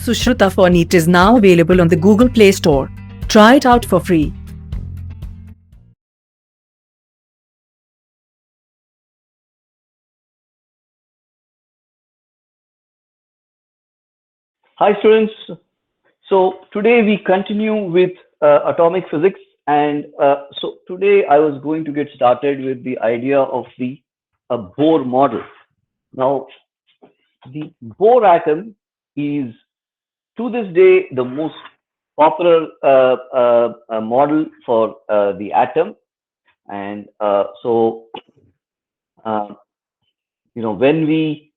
Sushruta for NEET is now available on the Google Play Store. Try it out for free. Hi students. So today we continue with atomic physics, and so today I was going to get started with the idea of the Bohr model. Now the Bohr atom is to this day the most popular model for the atom, and so when we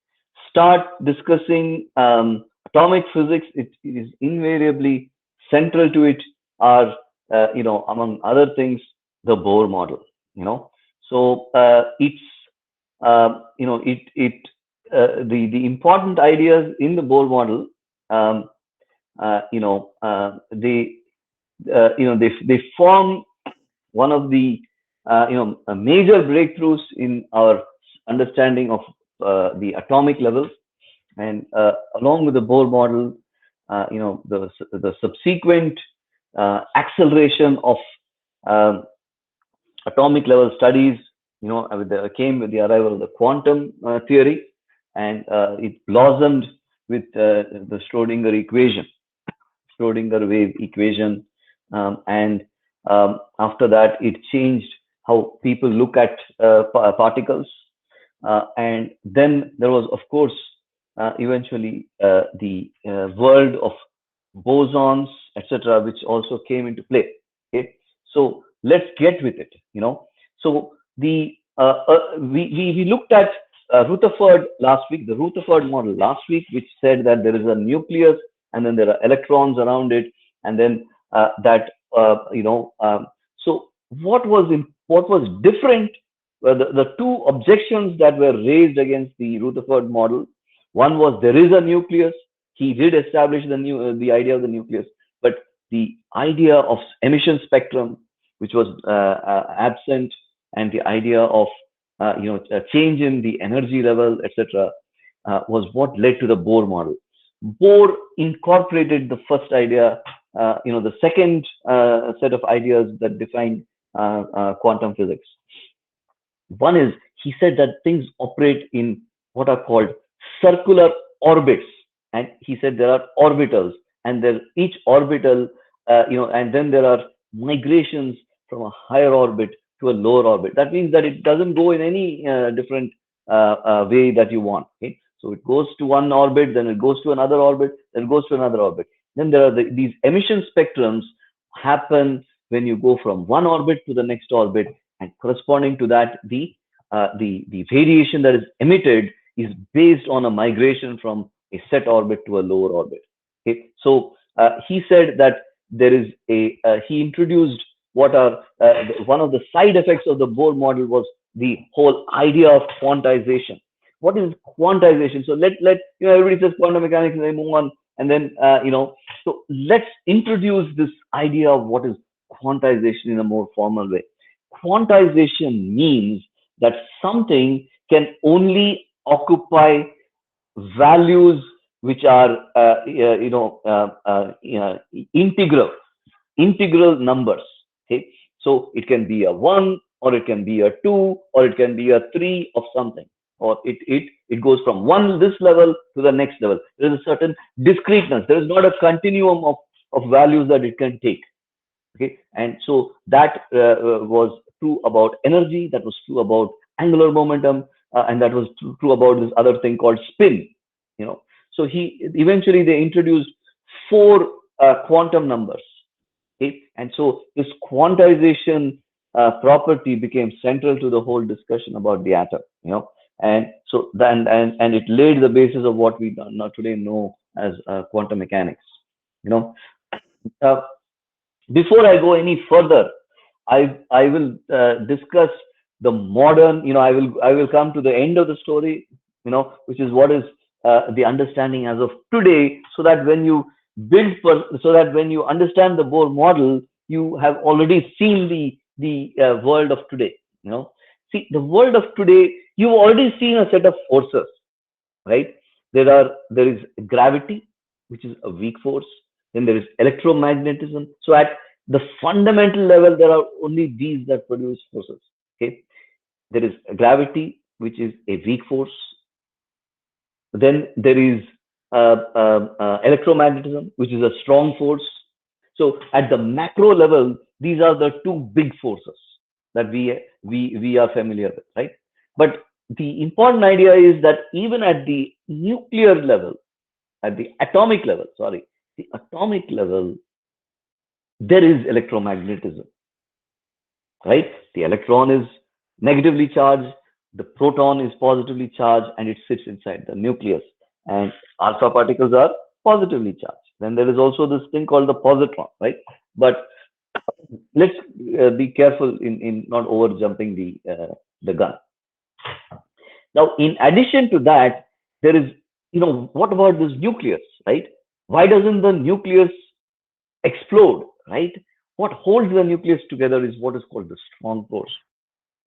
start discussing atomic physics, it is invariably central to it are among other things the Bohr model. So it's the important ideas in the Bohr model. They form one of the major breakthroughs in our understanding of the atomic levels, and along with the Bohr model, the subsequent acceleration of atomic level studies, came with the arrival of the quantum theory, and it blossomed with the Schrödinger wave equation, and after that it changed how people look at particles, and then there was, of course, eventually the world of bosons, etc., which also came into play. Okay, so let's get with it. So the we looked at Rutherford last week, the Rutherford model last week, which said that there is a nucleus and then there are electrons around it, and then so what was different were the two objections that were raised against the Rutherford model. One was there is a nucleus. He did establish the idea of the nucleus, but the idea of emission spectrum, which was absent, and the idea of a change in the energy level, etc., was what led to the Bohr model. Bohr incorporated the first idea, the second set of ideas that defined quantum physics. One is, he said that things operate in what are called circular orbits, and he said there are orbitals, and each orbital, and then there are migrations from a higher orbit to a lower orbit. That means that it doesn't go in any different way that you want. Okay? So it goes to one orbit, then it goes to another orbit, then it goes to another orbit. Then there are these emission spectrums happen when you go from one orbit to the next orbit, and corresponding to that, the radiation that is emitted is based on a migration from a set orbit to a lower orbit. Okay? So he said that there is he introduced what are one of the side effects of the Bohr model was the whole idea of quantization. What is quantization? So let everybody says quantum mechanics and they move on, and then so let's introduce this idea of what is quantization in a more formal way. Quantization means that something can only occupy values which are integral numbers. Okay, so it can be a 1, or it can be a 2, or it can be a 3 of something, or it goes from this level to the next level. There is a certain discreteness. There is not a continuum of values that it can take. Okay, and so that was true about energy, that was true about angular momentum, and that was true about this other thing called spin. So eventually they introduced 4 quantum numbers. Okay, and so this quantization property became central to the whole discussion about the atom. And so then and it laid the basis of what we now today know as quantum mechanics. Before I go any further, I will discuss the modern. I will come to the end of the story, which is what is the understanding as of today, so that when you when you understand the Bohr model, you have already seen the world of today. See, the world of today, you've already seen a set of forces, right? There is gravity, which is a weak force. Then there is electromagnetism. So at the fundamental level, there are only these that produce forces. Okay, there is gravity, which is a weak force. Then there is electromagnetism, which is a strong force. So at the macro level, these are the two big forces that we are familiar with, right? But the important idea is that even at the nuclear level, at the atomic level, sorry, the atomic level, there is electromagnetism, right? The electron is negatively charged, the proton is positively charged, and it sits inside the nucleus. And alpha particles are positively charged. Then there is also this thing called the positron, right? But let's be careful in not over jumping the gun. Now, in addition to that, there is, what about this nucleus, right? Why doesn't the nucleus explode, right? What holds the nucleus together is what is called the strong force,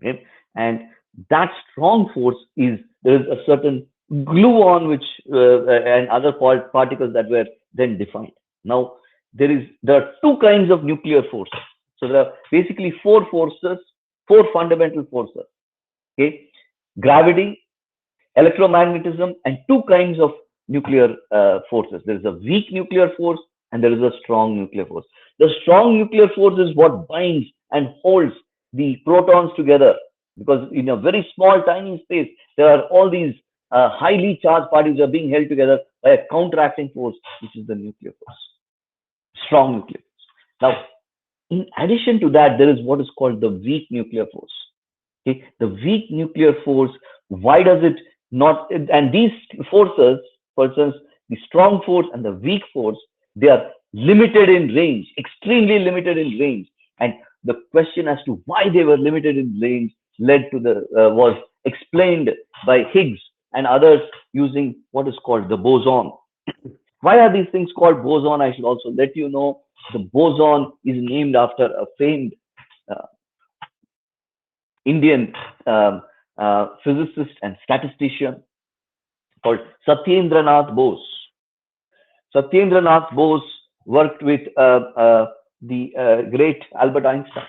right? And that strong force is, there is a certain gluon which and other particles that were then defined. Now, there are two kinds of nuclear forces. So there are basically four fundamental forces. Okay, gravity, electromagnetism, and two kinds of nuclear forces. There is a weak nuclear force and there is a strong nuclear force. The strong nuclear force is what binds and holds the protons together, because in a very small, tiny space, there are all these highly charged particles are being held together by a counteracting force, which is the nuclear force, strong nuclear force. Now, in addition to that, there is what is called the weak nuclear force. Okay, the weak nuclear force, why does it not? And these forces, for instance, the strong force and the weak force, they are limited in range, extremely limited in range. And the question as to why they were limited in range led to was explained by Higgs and others using what is called the boson. Why are these things called boson? I should also let you know the boson is named after a famed uh, Indian physicist and statistician called Satyendranath Bose. Satyendranath Bose worked with the great Albert Einstein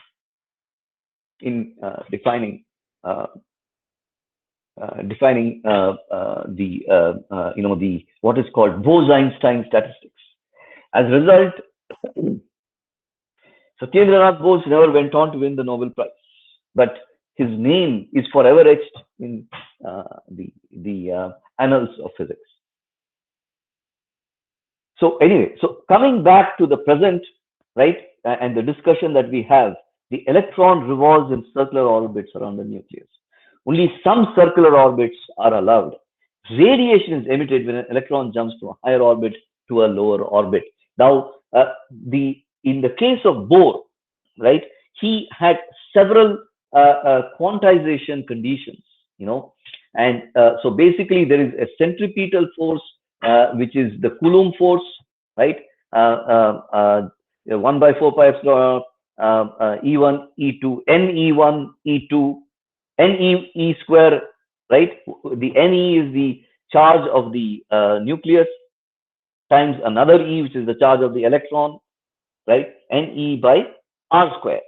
in defining the what is called Bose-Einstein statistics. As a result, Satyendranath Bose never went on to win the Nobel Prize, but his name is forever etched in the annals of physics. So anyway, so coming back to the present, right, and the discussion that we have, the electron revolves in circular orbits around the nucleus. Only some circular orbits are allowed. Radiation is emitted when an electron jumps from a higher orbit to a lower orbit. Now, in the case of Bohr, right, he had several quantization conditions, and so basically there is a centripetal force, which is the Coulomb force, right? 1 by 4 pi epsilon E1, E2, NE1, E2, NE square, right? The NE is the charge of the nucleus times another E, which is the charge of the electron, right? NE by R square,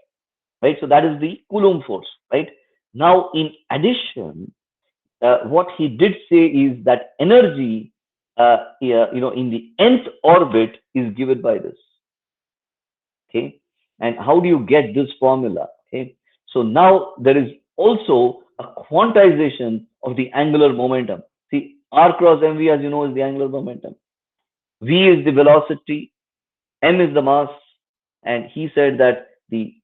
right? So that is the Coulomb force, right? Now, in addition, what he did say is that energy, in the nth orbit is given by this. Okay, and how do you get this formula? Okay, so now there is also a quantization of the angular momentum. See, R cross mv, as you know, is the angular momentum. V is the velocity, m is the mass, and he said that the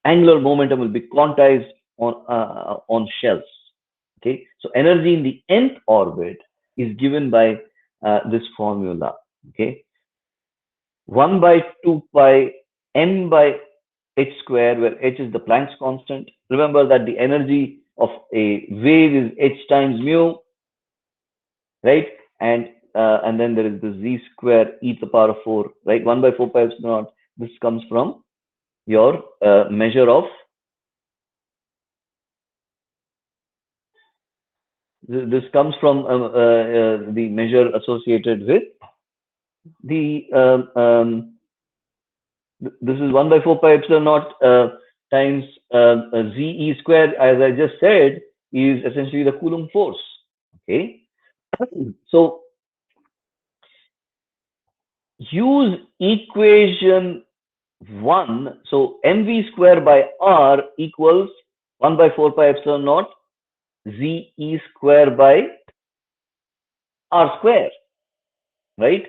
angular momentum will be quantized on shells. Okay, so energy in the nth orbit is given by this formula. Okay, 1 by 2 pi m by h square, where h is the Planck's constant. Remember that the energy of a wave is h times mu, right? And then there is the z square e to the power of 4, right? 1 by 4 pi epsilon naught. This comes from your measure of the measure associated with the this is 1 by 4 pi epsilon naught times Ze square, as I just said, is essentially the Coulomb force. Okay, so use equation 1. So mv square by r equals 1 by 4 pi epsilon naught Ze square by r square, right?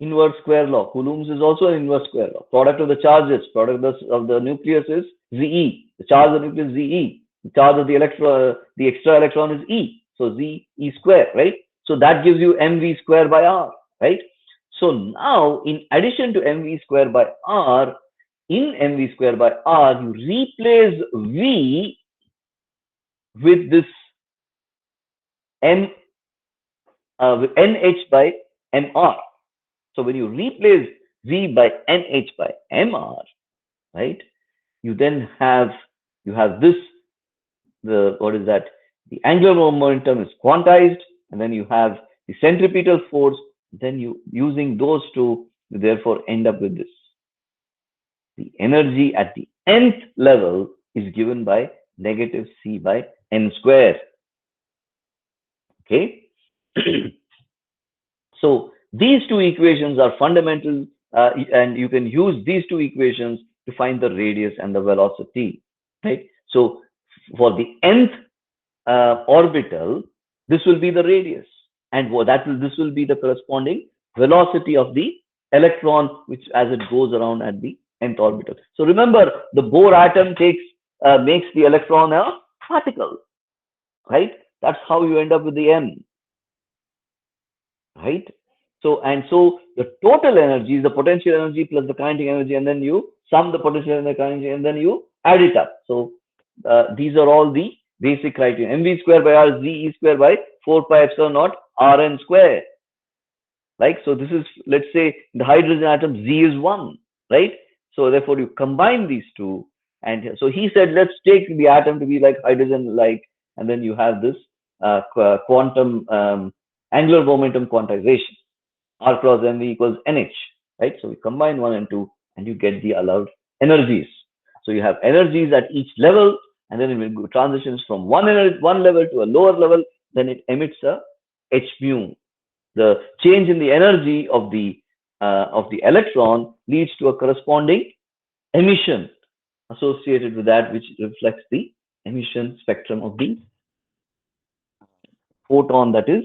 Inverse square law. Coulomb's is also an inverse square law. Product of the charges, product of the nucleus is Ze. The charge of the nucleus is Ze. The charge of the electron, the extra electron is E. So Ze square, right? So that gives you mv square by r, right? So now, in addition to mv square by r, in mv square by r, you replace v with this m with nh by mr. So when you replace v by nh by mr, right, you then have this, the what is that? The angular momentum is quantized, and then you have the centripetal force. Then you, using those two, you therefore end up with this. The energy at the nth level is given by negative c by n square. Okay. So these two equations are fundamental, and you can use these two equations to find the radius and the velocity, right? So for the nth orbital, this will be the radius, and this will be the corresponding velocity of the electron, which as it goes around at the nth orbital. So remember, the Bohr atom makes the electron a particle, right? That's how you end up with the m, right? So the total energy is the potential energy plus the kinetic energy, and then you sum the potential and the kinetic energy, and then you add it up. So these are all the basic criteria. mv square by r, Ze square by 4 pi epsilon naught Rn square. Like, so this is, let's say the hydrogen atom Z is 1, right? So therefore you combine these two, and so he said, let's take the atom to be like hydrogen like, and then you have this quantum angular momentum quantization. R cross mv equals nh, right? So we combine 1 and 2, and you get the allowed energies. So you have energies at each level, and then it will transitions from one level to a lower level, then it emits a h mu. The change in the energy of the electron leads to a corresponding emission associated with that, which reflects the emission spectrum of the photon that is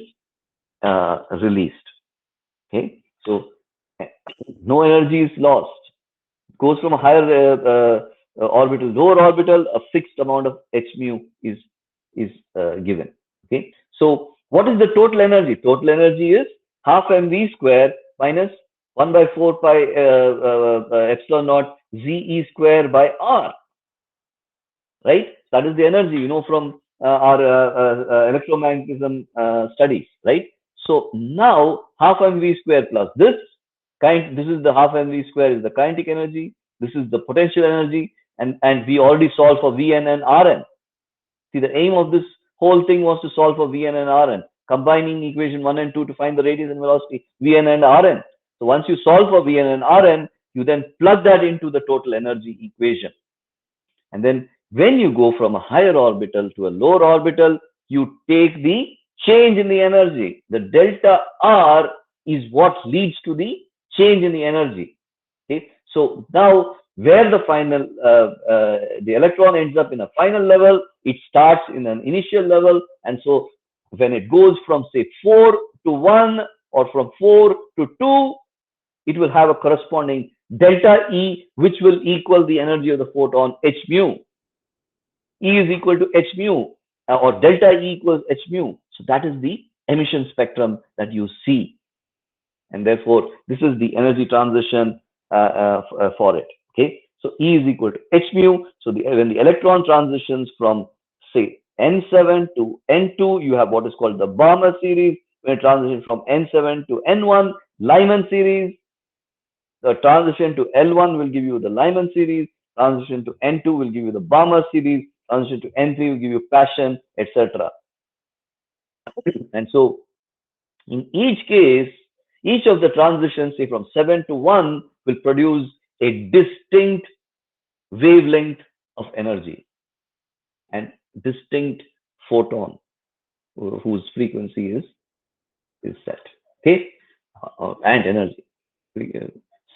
released. Okay, so no energy is lost. It goes from a higher orbital, lower orbital, a fixed amount of h mu is given. Okay, so what is the total energy? Total energy is half mv square minus 1 by 4 pi epsilon naught Ze square by r, right? That is the energy, you know, from our electromagnetism studies, right? So now half mv square plus this is the half mv square is the kinetic energy. This is the potential energy, and we already solved for Vn and Rn. See, the aim of this whole thing was to solve for Vn and Rn, combining equation 1 and 2 to find the radius and velocity Vn and Rn. So once you solve for Vn and Rn, you then plug that into the total energy equation. And then when you go from a higher orbital to a lower orbital, you take the change in the energy. The delta R is what leads to the change in the energy. Okay, so now where the final the electron ends up in a final level, it starts in an initial level, and so when it goes from say 4 to 1 or from 4 to 2, it will have a corresponding delta E, which will equal the energy of the photon h mu. E is equal to h mu, or delta E equals h mu. So that is the emission spectrum that you see, and therefore this is the energy transition for it. Okay, so E is equal to h mu. So when the electron transitions from say N7 to N2, you have what is called the Balmer series. When it transitions from N7 to N1, Lyman series. The transition to L1 will give you the Lyman series. Transition to N2 will give you the Balmer series. Transition to N3 will give you Paschen, etc. And so in each case, Each of the transitions, say from 7 to 1, will produce a distinct wavelength of energy and distinct photon whose frequency is set. Okay, and energy.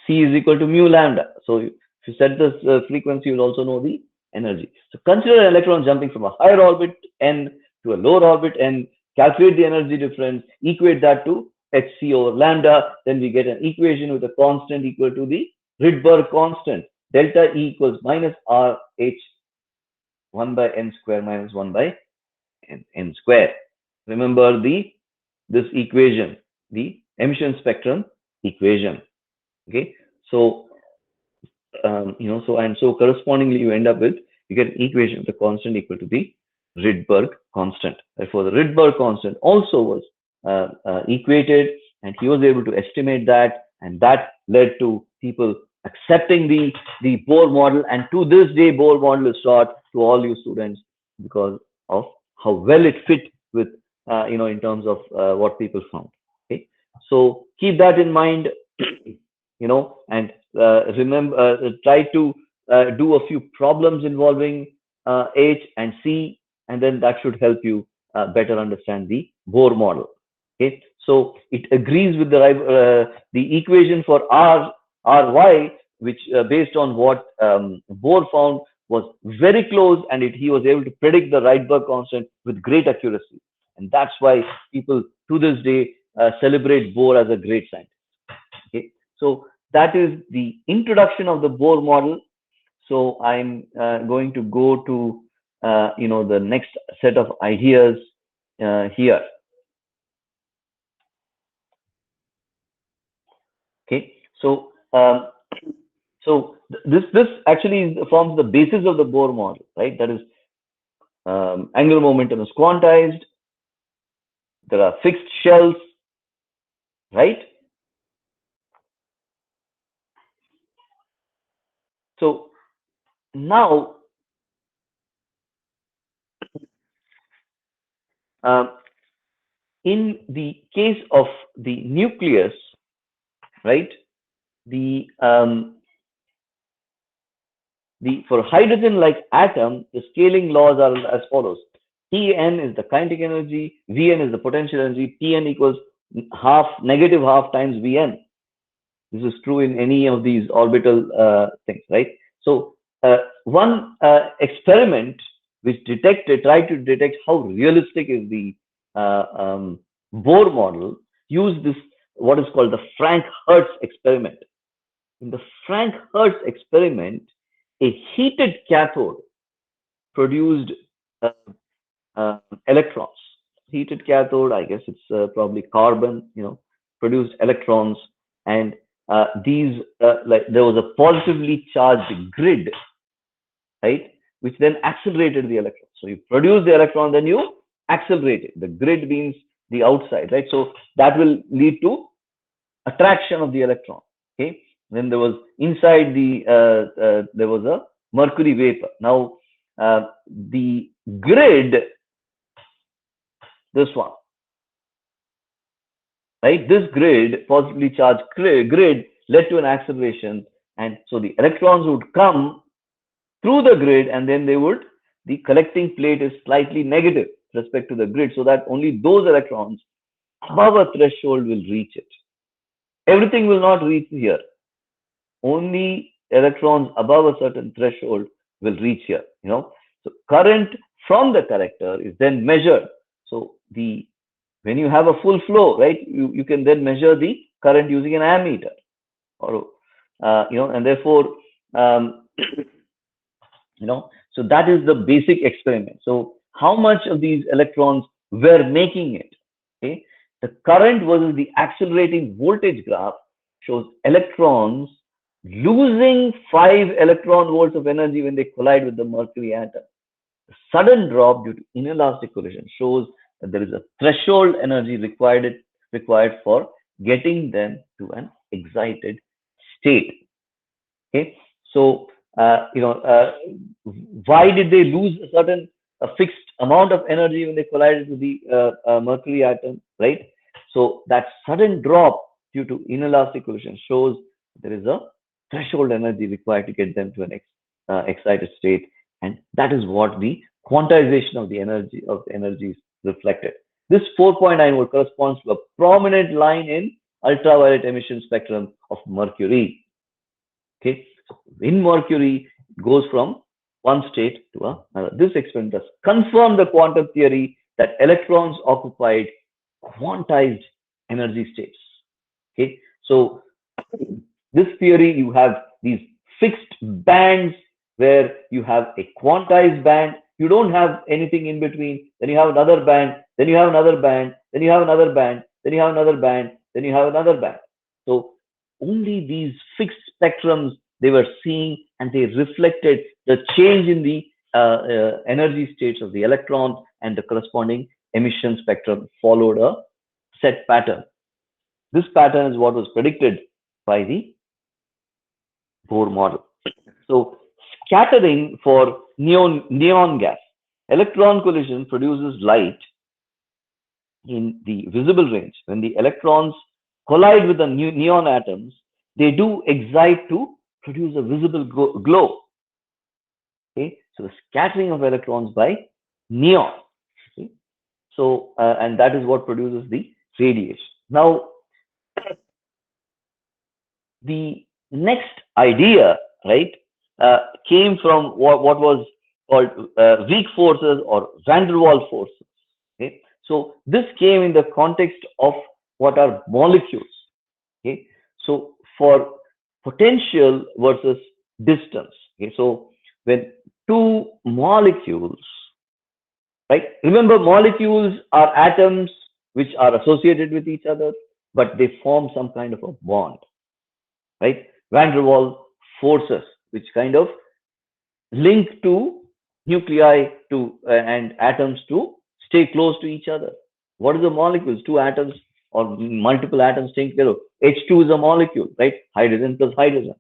C is equal to mu lambda. So if you set this frequency, you'll also know the energy. So consider an electron jumping from a higher orbit n to a lower orbit n. Calculate the energy difference. Equate that to hc over lambda. Then we get an equation with a constant equal to the Rydberg constant. Delta E equals minus RH 1 by n square minus 1 by n square. Remember this equation, the emission spectrum equation. Okay, so so correspondingly you end up with, you get an equation with a constant equal to the Rydberg constant. Therefore, the Rydberg constant also was equated, and he was able to estimate that, and that led to people accepting the Bohr model. And to this day, Bohr model is taught to all you students because of how well it fit with in terms of what people found. Okay, so keep that in mind. And remember, try to do a few problems involving H and C, and then that should help you better understand the Bohr model. Okay, so it agrees with the equation for Ry, which based on what Bohr found was very close, and he was able to predict the Rydberg constant with great accuracy, and that's why people to this day celebrate Bohr as a great scientist. Okay, so that is the introduction of the Bohr model. So I'm going to go to the next set of ideas here. Okay, so this actually forms the basis of the Bohr model, right? That is, angular momentum is quantized. There are fixed shells, right? So now, in the case of the nucleus, right? For hydrogen-like atom, the scaling laws are as follows: Tn is the kinetic energy, Vn is the potential energy, Tn equals negative half times Vn. This is true in any of these orbital things, right? So one experiment which tried to detect how realistic is the Bohr model used this, what is called the Frank-Hertz experiment. In the Frank-Hertz experiment, a heated cathode produced electrons. Heated cathode, I guess it's probably carbon, produced electrons, and these there was a positively charged grid, right, which then accelerated the electron. So you produce the electron, then you accelerate it. The grid means the outside, right? So that will lead to attraction of the electron. Okay, then there was inside there was a mercury vapor. Now the grid, this one, right? This grid, positively charged grid, led to an acceleration, and so the electrons would come through the grid, and then the collecting plate is slightly negative with respect to the grid, so that only those electrons above a threshold will reach it. Everything will not reach here. Only electrons above a certain threshold will reach here. So current from the collector is then measured. So when you have a full flow, right, you can then measure the current using an ammeter, or and therefore so that is the basic experiment. So how much of these electrons were making it? Okay, the current versus the accelerating voltage graph shows electrons losing 5 electron volts of energy when they collide with the mercury atom. The sudden drop due to inelastic collision shows that there is a threshold energy required for getting them to an excited state. Okay, so why did they lose a fixed amount of energy when they collided with the mercury atom, right? So that sudden drop due to inelastic collision shows there is a threshold energy required to get them to an excited state, and that is what the quantization of the energy is reflected. This 4.9 volt corresponds to a prominent line in ultraviolet emission spectrum of mercury. Okay, so in mercury, it goes from one state to another. This experiment does confirm the quantum theory that electrons occupied quantized energy states. Okay, so this theory, you have these fixed bands where you have a quantized band. You don't have anything in between. Then you have another band. Then you have another band. Then you have another band. Then you have another band. Then you have another band. So only these fixed spectrums they were seeing, and they reflected the change in the energy states of the electrons, and the corresponding emission spectrum followed a set pattern. This pattern is what was predicted by the Bohr model. So scattering for neon gas. Electron collision produces light in the visible range. When the electrons collide with the neon atoms, they do excite to produce a visible glow. Okay, so the scattering of electrons by neon. Okay? So, and that is what produces the radiation. Now, the next idea, right, came from what was called weak forces or van der Waals forces. Okay, so this came in the context of what are molecules. Okay, so for potential versus distance. Okay, so when two molecules, right? Remember, molecules are atoms which are associated with each other, but they form some kind of a bond, right? Van der Waals forces, which kind of link to nuclei to and atoms to stay close to each other. What is the molecules? Two atoms or multiple atoms staying together. H2 is a molecule, right? Hydrogen plus hydrogen,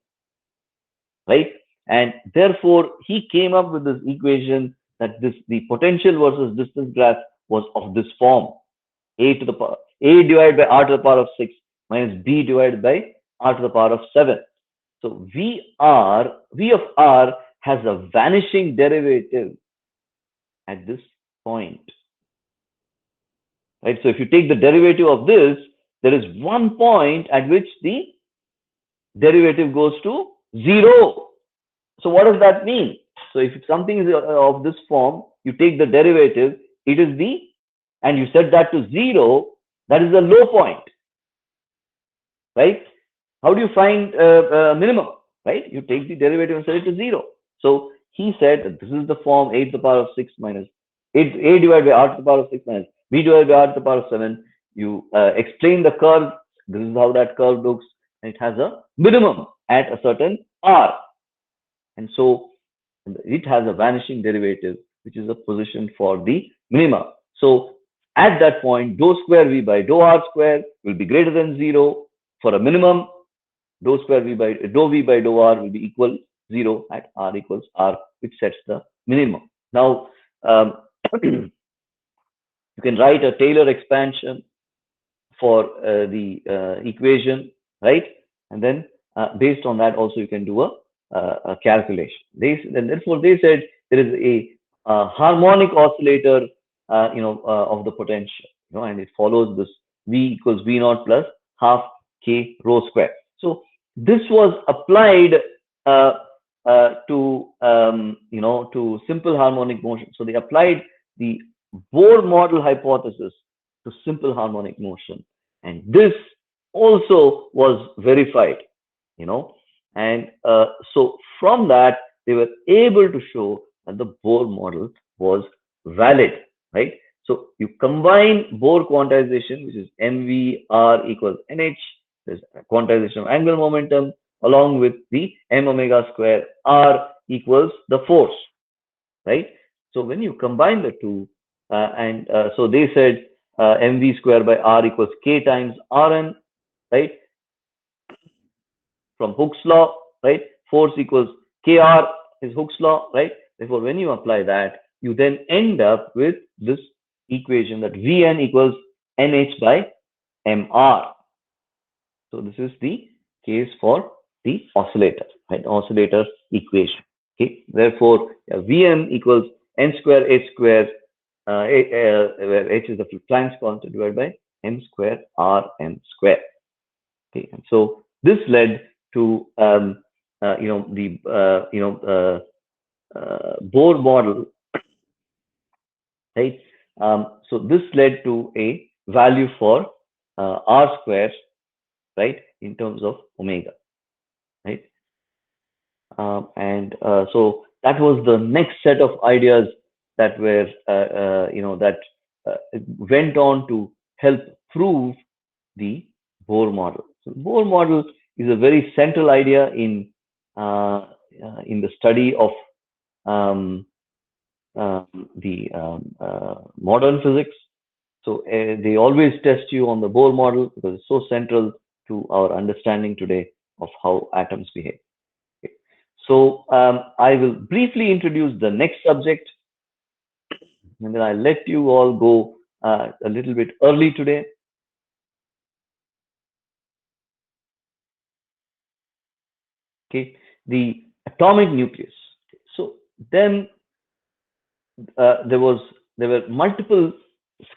right? And therefore, he came up with this equation that the potential versus distance graph was of this form: a divided by r to the power of 6 minus b divided by r to the power of 7. So v of r has a vanishing derivative at this point, right? So if you take the derivative of this, there is one point at which the derivative goes to 0. So what does that mean? So if something is of this form, you take the derivative, it is and you set that to 0, that is the low point, right? How do you find minimum, right? You take the derivative and set it to 0. So he said that this is the form a to the power of 6 minus a divided by r to the power of 6 minus b divided by r to the power of 7. You explain the curve. This is how that curve looks, and it has a minimum at a certain r. And so it has a vanishing derivative, which is a position for the minima. So at that point, dou square v by dou r square will be greater than 0. For a minimum, dou v by dou r will be equal 0 at r equals r, which sets the minimum. Now, you can write a Taylor expansion for the equation, right? And then based on that, also you can do a calculation. And therefore, they said there is a harmonic oscillator, of the potential, and it follows this V equals V naught plus half K rho square. So this was applied to simple harmonic motion. So they applied the Bohr model hypothesis to simple harmonic motion, and this also was verified, and so from that they were able to show that the Bohr model was valid, right? So you combine Bohr quantization, which is mv equals nh, there's quantization of angular momentum, along with the m omega square r equals the force, right? So when you combine the two, so they said mv square by r equals k times rn, right? From Hooke's law, right? Force equals kr is Hooke's law, right? Therefore, when you apply that, you then end up with this equation that Vn equals nh by mr. So this is the case for the oscillator, right? Oscillator equation. Okay. Therefore, Vm equals n square h square, where h is the Planck's constant divided by m square Rn square. Okay. And so this led to the Bohr model, right? So this led to a value for R square, right, in terms of omega, right? So that was the next set of ideas that were, that went on to help prove the Bohr model. So Bohr model is a very central idea in the study of um, modern physics. So they always test you on the Bohr model because it's so central to our understanding today of how atoms behave. Okay. So I will briefly introduce the next subject, and then I'll let you all go a little bit early today. Okay, the atomic nucleus. So then there were multiple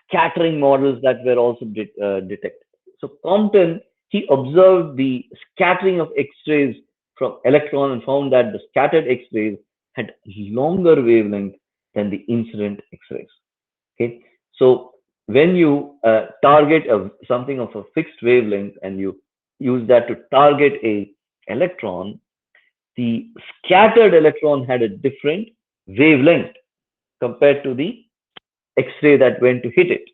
scattering models that were also detected. So Compton, he observed the scattering of X-rays from electron and found that the scattered X-rays had longer wavelength than the incident X-rays. Okay, so when you target something of a fixed wavelength and you use that to target a electron, the scattered electron had a different wavelength compared to the X-ray that went to hit it.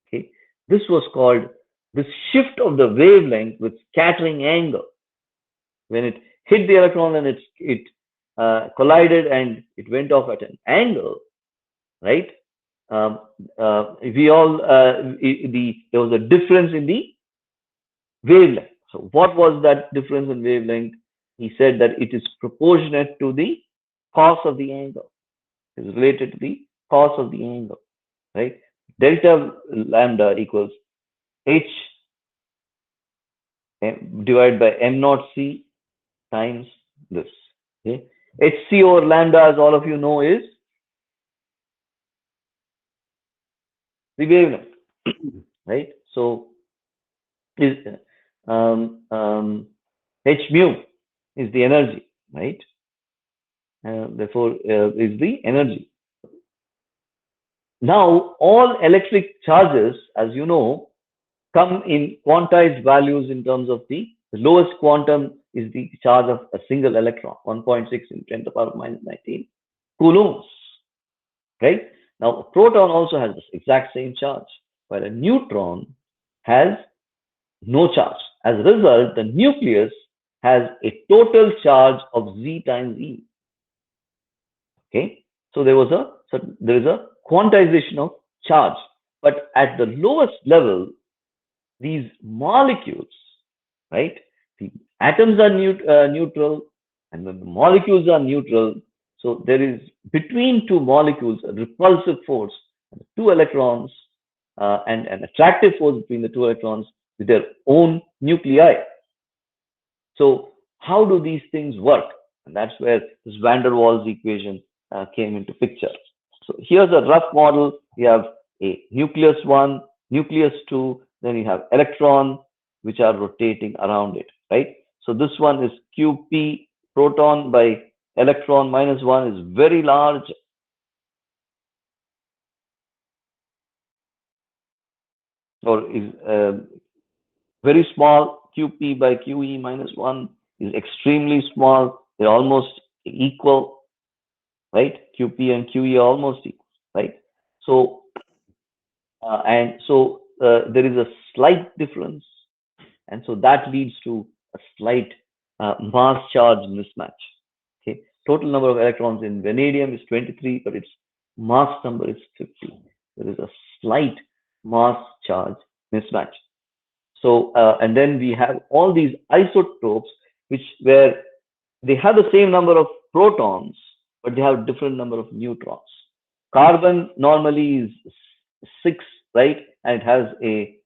Okay, this was called the shift of the wavelength with scattering angle. When it hit the electron and it collided and it went off at an angle, right? We all there was a difference in the wavelength. So what was that difference in wavelength? He said that it is proportionate to the cos of the angle. It is related to the cos of the angle, right? Delta lambda equals h divided by m naught c times this. Okay, hc over lambda, as all of you know, is the wavelength, right? So is h mu is the energy, right? Therefore, is the energy. Now, all electric charges, as you know, come in quantized values in terms of the lowest quantum is the charge of a single electron, 1.6 in 10 to the power minus 19 coulombs, right? Now, a proton also has this exact same charge, while a neutron has no charge. As a result, the nucleus has a total charge of Z times E. Okay, so there is a quantization of charge, but at the lowest level, these molecules, right? The atoms are neutral, and when the molecules are neutral, so there is between two molecules a repulsive force, two electrons, and an attractive force between the two electrons with their own nuclei. So how do these things work? And that's where this van der Waals equation came into picture. So here's a rough model. You have a nucleus 1, nucleus 2, then you have electron, which are rotating around it, right? So this one is QP, proton by electron minus 1 is very large. Or is very small. QP by QE minus 1 is extremely small. They're almost equal, right? QP and QE are almost equal, right? So, there is a slight difference, and so that leads to a slight mass charge mismatch. Okay, total number of electrons in vanadium is 23, but its mass number is 50. There is a slight mass charge mismatch. So, and then we have all these isotopes, where they have the same number of protons, but they have different number of neutrons. Carbon normally is 6, right? And it has a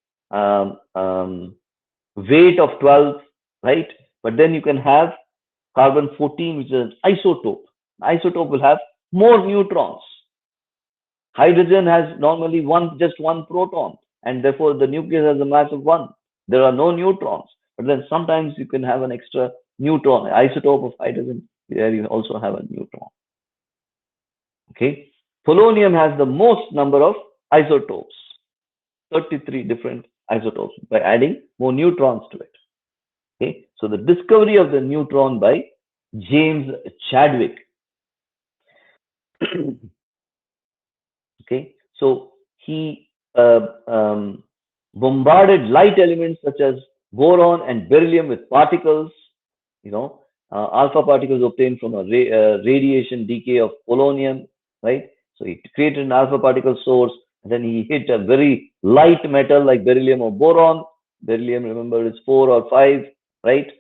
weight of 12, right? But then you can have carbon 14, which is an isotope. Isotope will have more neutrons. Hydrogen has normally just one proton, and therefore the nucleus has a mass of one. There are no neutrons, but then sometimes you can have an extra neutron, isotope of hydrogen, where you also have a neutron. Okay, polonium has the most number of isotopes, 33 different isotopes, by adding more neutrons to it. Okay, so the discovery of the neutron by James Chadwick. Okay, so he bombarded light elements such as boron and beryllium with particles, alpha particles obtained from a radiation decay of polonium, right? So he created an alpha particle source, and then he hit a very light metal like beryllium or boron. Beryllium, remember, is 4 or 5, right?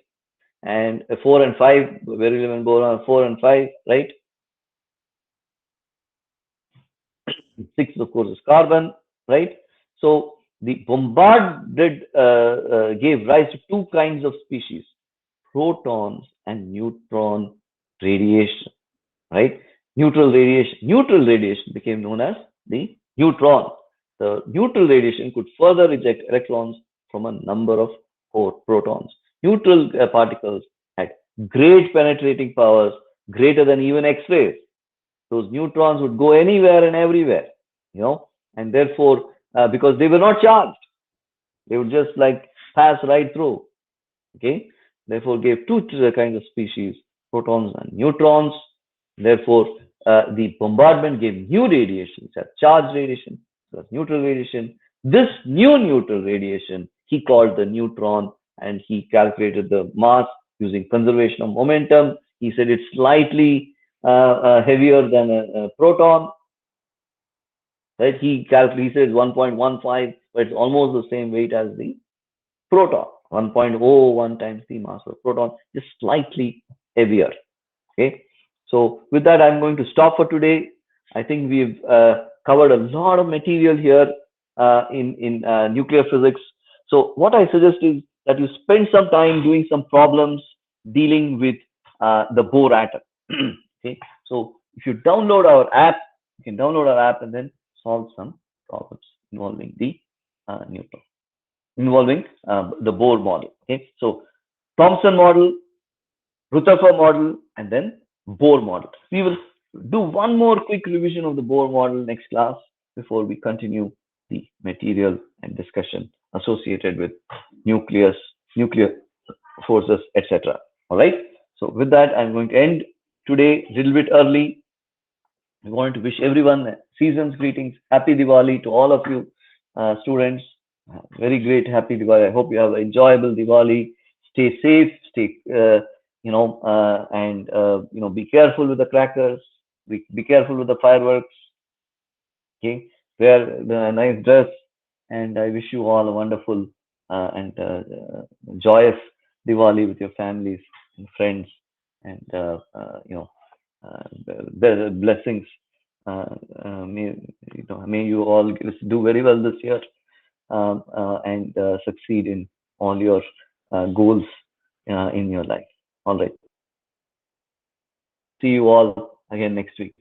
And 4 and 5, beryllium and boron are 4 and 5, right? 6, of course, is carbon, right? So the bombarded gave rise to two kinds of species, protons and neutron radiation, right? Neutral radiation became known as the neutron. The neutral radiation could further eject electrons from a number of protons. Neutral particles had great penetrating powers, greater than even X-rays. Those neutrons would go anywhere and everywhere, and therefore, because they were not charged, they would just like pass right through. Okay, therefore gave two kinds of species, protons and neutrons. Therefore, the bombardment gave new radiation, which are charged radiation, plus neutral radiation. This new neutral radiation he called the neutron, and he calculated the mass using conservation of momentum. He said it's slightly heavier than a proton, right? He says 1.15, but it's almost the same weight as the proton, 1.01 times the mass of proton, just slightly heavier. Okay, so with that, I'm going to stop for today. I think we've covered a lot of material here in nuclear physics. So what I suggest is that you spend some time doing some problems dealing with the Bohr atom. Okay, so if you download our app, you can download our app and then solve some problems involving the neutron, involving the Bohr model. Okay, so Thomson model, Rutherford model, and then Bohr model. We will do one more quick revision of the Bohr model next class before we continue the material and discussion associated with nuclear forces, etc. All right. So with that, I'm going to end today a little bit early. I want to wish everyone season's greetings. Happy Diwali to all of you students. Very great happy Diwali. I hope you have an enjoyable Diwali. Stay safe. Stay and be careful with the crackers. Be careful with the fireworks. Okay, wear a nice dress, and I wish you all a wonderful and joyous Diwali with your families and friends, and blessings. May you all do very well this year, and succeed in all your goals in your life. All right. See you all again next week.